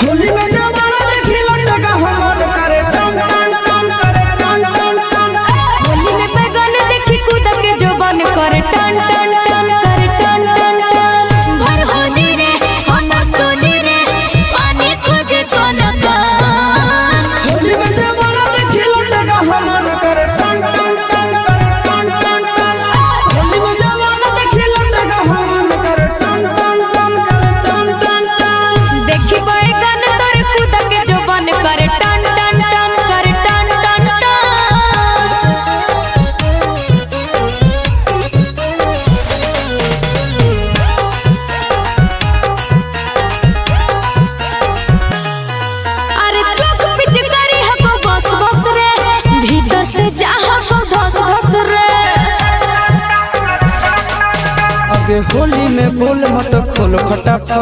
होली में जवाना देखी लटका हमर करे टन टन टन करे टन टन टन। होली में बैगन देखी कूद के जोबन करे टन टन टन करे टन टन टन। भर होली रे हमर चोली रे पानी खोजे कोन कान। होली में जवाना देखी लटका हमर करे टन टन टन करे टन टन टन। होली में जवाना देखी लटका हमर करे टन टन टन करे टन टन टन। देखी बैगन तोर कूद के जोबन करे टन टन टन करे टन टन टन। अरे चुप पिचकारी हको बस बस रे भीतर से चाह को धस धस रे। आगे होली में बोल मत खोल फटाफट।